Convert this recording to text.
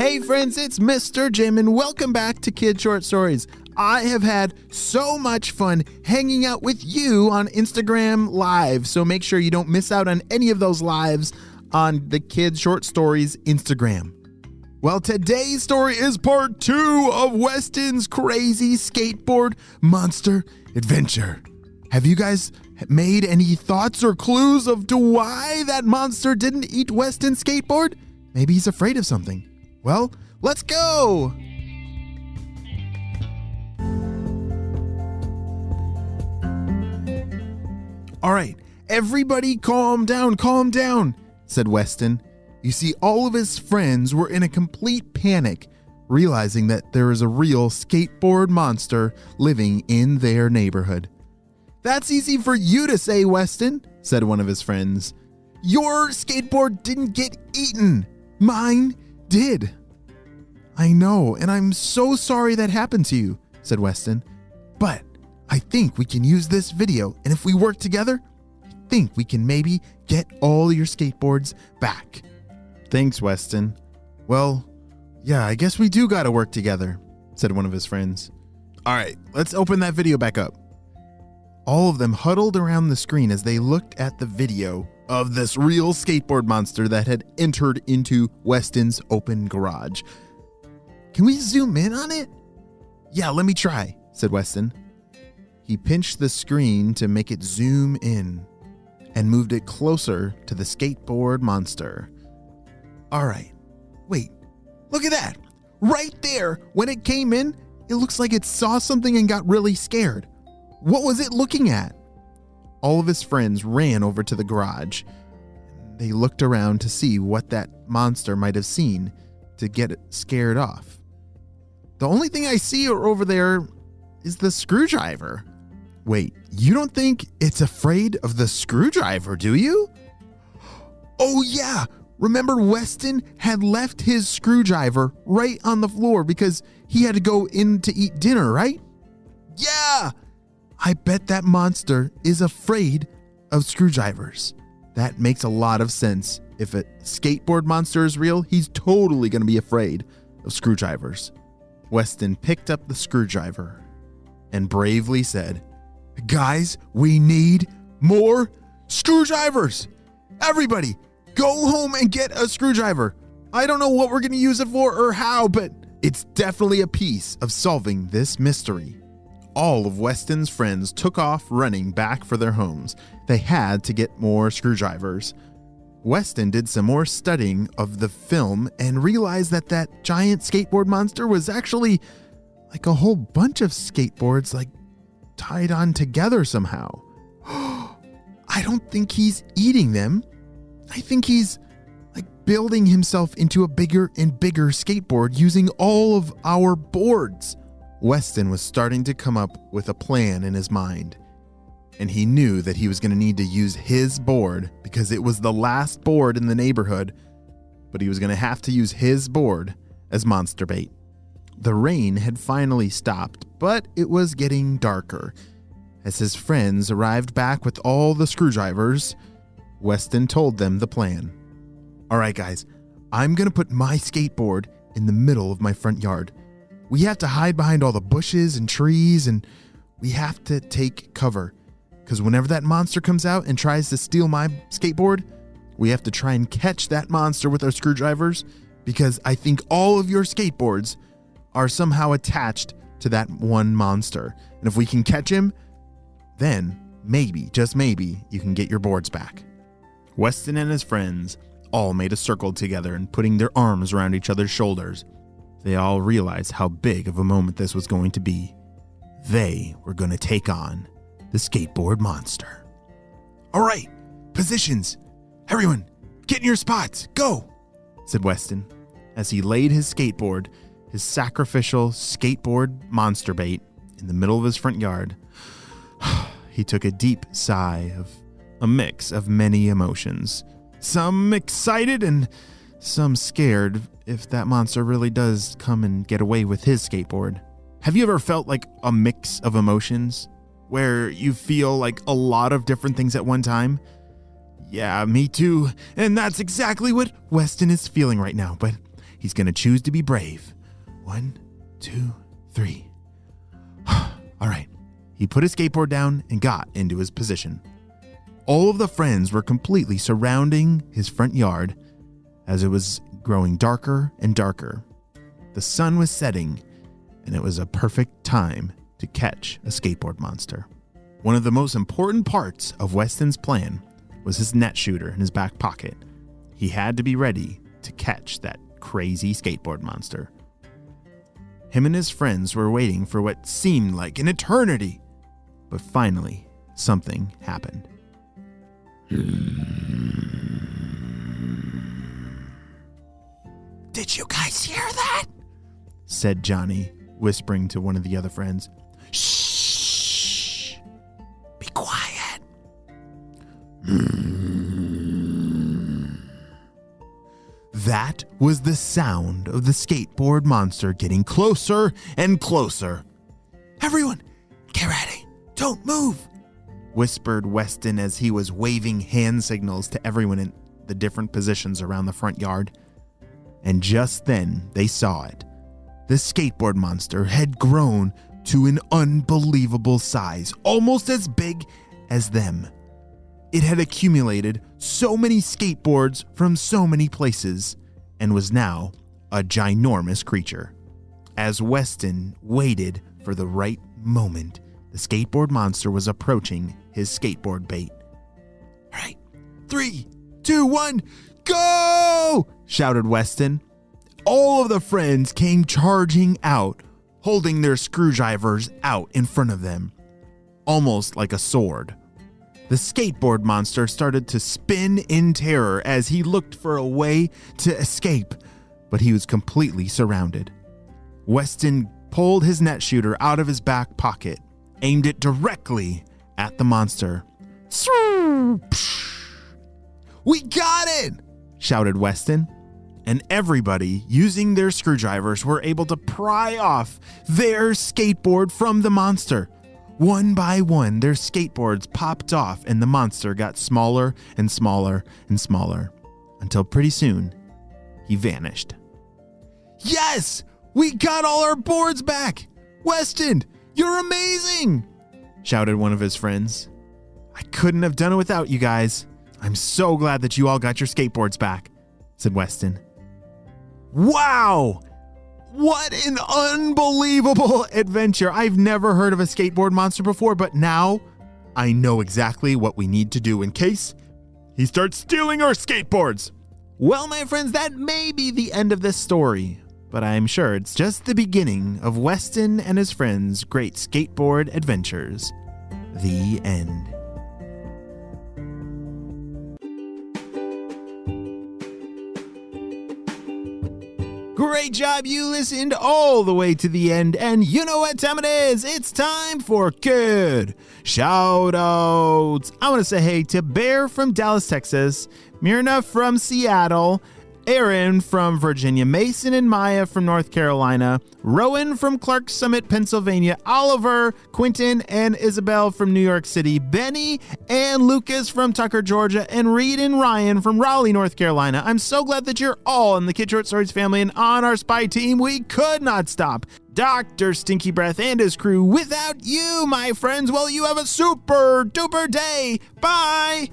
Hey friends, it's Mr. Jim and welcome back to Kid Short Stories. I have had so much fun hanging out with you on Instagram Live, so make sure you don't miss out on any of those lives on the Kid Short Stories Instagram. Well, today's story is part 2 of Weston's crazy skateboard monster adventure. Have you guys made any thoughts or clues of to why that monster didn't eat Weston's skateboard? Maybe he's afraid of something. Well, let's go! All right, everybody calm down, said Weston. You see, all of his friends were in a complete panic, realizing that there is a real skateboard monster living in their neighborhood. That's easy for you to say, Weston, said one of his friends. Your skateboard didn't get eaten. Mine did. I know, and I'm so sorry that happened to you, said Weston. But I think we can use this video, and if we work together, I think we can maybe get all your skateboards back. Thanks, Weston. Well, yeah, I guess we do gotta work together, said one of his friends. All right, let's open that video back up. All of them huddled around the screen as they looked at the video of this real skateboard monster that had entered into Weston's open garage. Can we zoom in on it? Yeah, let me try, said Weston. He pinched the screen to make it zoom in and moved it closer to the skateboard monster. All right, wait, look at that. Right there, when it came in, it looks like it saw something and got really scared. What was it looking at? All of his friends ran over to the garage. They looked around to see what that monster might have seen to get it scared off. The only thing I see over there is the screwdriver. Wait, you don't think it's afraid of the screwdriver, do you? Oh yeah, remember Weston had left his screwdriver right on the floor because he had to go in to eat dinner, right? Yeah! I bet that monster is afraid of screwdrivers. That makes a lot of sense. If a skateboard monster is real, he's totally going to be afraid of screwdrivers. Weston picked up the screwdriver and bravely said, Guys, we need more screwdrivers. Everybody, go home and get a screwdriver. I don't know what we're going to use it for or how, but it's definitely a piece of solving this mystery. All of Weston's friends took off running back for their homes. They had to get more screwdrivers. Weston did some more studying of the film and realized that that giant skateboard monster was actually like a whole bunch of skateboards like tied on together somehow. I don't think he's eating them. I think he's like building himself into a bigger and bigger skateboard using all of our boards. Weston was starting to come up with a plan in his mind, and he knew that he was going to need to use his board because it was the last board in the neighborhood, but he was going to have to use his board as monster bait. The rain had finally stopped, but it was getting darker. As his friends arrived back with all the screwdrivers, Weston told them the plan. All right, guys, I'm going to put my skateboard in the middle of my front yard. We have to hide behind all the bushes and trees, and we have to take cover. Because whenever that monster comes out and tries to steal my skateboard, we have to try and catch that monster with our screwdrivers, because I think all of your skateboards are somehow attached to that one monster. And if we can catch him, then maybe, just maybe, you can get your boards back. Weston and his friends all made a circle together and putting their arms around each other's shoulders. They all realized how big of a moment this was going to be. They were going to take on the skateboard monster. All right, positions. Everyone, get in your spots. Go, said Weston as he laid his skateboard, his sacrificial skateboard monster bait, in the middle of his front yard. He took a deep sigh of a mix of many emotions. Some excited and some scared if that monster really does come and get away with his skateboard. Have you ever felt like a mix of emotions where you feel like a lot of different things at one time? Yeah, me too. And that's exactly what Weston is feeling right now, but he's going to choose to be brave. 1, 2, 3. All right. He put his skateboard down and got into his position. All of the friends were completely surrounding his front yard as it was growing darker and darker. The sun was setting, and it was a perfect time to catch a skateboard monster. One of the most important parts of Weston's plan was his net shooter in his back pocket. He had to be ready to catch that crazy skateboard monster. Him and his friends were waiting for what seemed like an eternity, but finally, something happened. Did you guys hear that? Said Johnny, whispering to one of the other friends. Shh! Be quiet. That was the sound of the skateboard monster getting closer and closer. Everyone, get ready. Don't move, whispered Weston as he was waving hand signals to everyone in the different positions around the front yard. And just then they saw it. The skateboard monster had grown to an unbelievable size, almost as big as them. It had accumulated so many skateboards from so many places and was now a ginormous creature. As Weston waited for the right moment, the skateboard monster was approaching his skateboard bait. All right, 3, 2, 1, go! Shouted Weston. All of the friends came charging out, holding their screwdrivers out in front of them, almost like a sword. The skateboard monster started to spin in terror as he looked for a way to escape, but he was completely surrounded. Weston pulled his net shooter out of his back pocket, aimed it directly at the monster. We got it! Shouted Weston. And everybody using their screwdrivers were able to pry off their skateboard from the monster. One by one, their skateboards popped off and the monster got smaller and smaller and smaller until pretty soon he vanished. Yes! We got all our boards back! Weston, you're amazing! Shouted one of his friends. I couldn't have done it without you guys. I'm so glad that you all got your skateboards back, said Weston. Wow! What an unbelievable adventure. I've never heard of a skateboard monster before, but now I know exactly what we need to do in case he starts stealing our skateboards. Well, my friends, that may be the end of this story, but I'm sure it's just the beginning of Weston and his friends' great skateboard adventures. The end. Great job, you listened all the way to the end, and you know what time it is. It's time for good shout-outs. I want to say hey to Bear from Dallas, Texas, Myrna from Seattle, Aaron from Virginia, Mason and Maya from North Carolina, Rowan from Clark Summit, Pennsylvania, Oliver, Quentin, and Isabel from New York City, Benny and Lucas from Tucker, Georgia, and Reed and Ryan from Raleigh, North Carolina. I'm so glad that you're all in the Kid Short Stories family and on our spy team. We could not stop Dr. Stinky Breath and his crew without you, my friends. Well, you have a super duper day. Bye.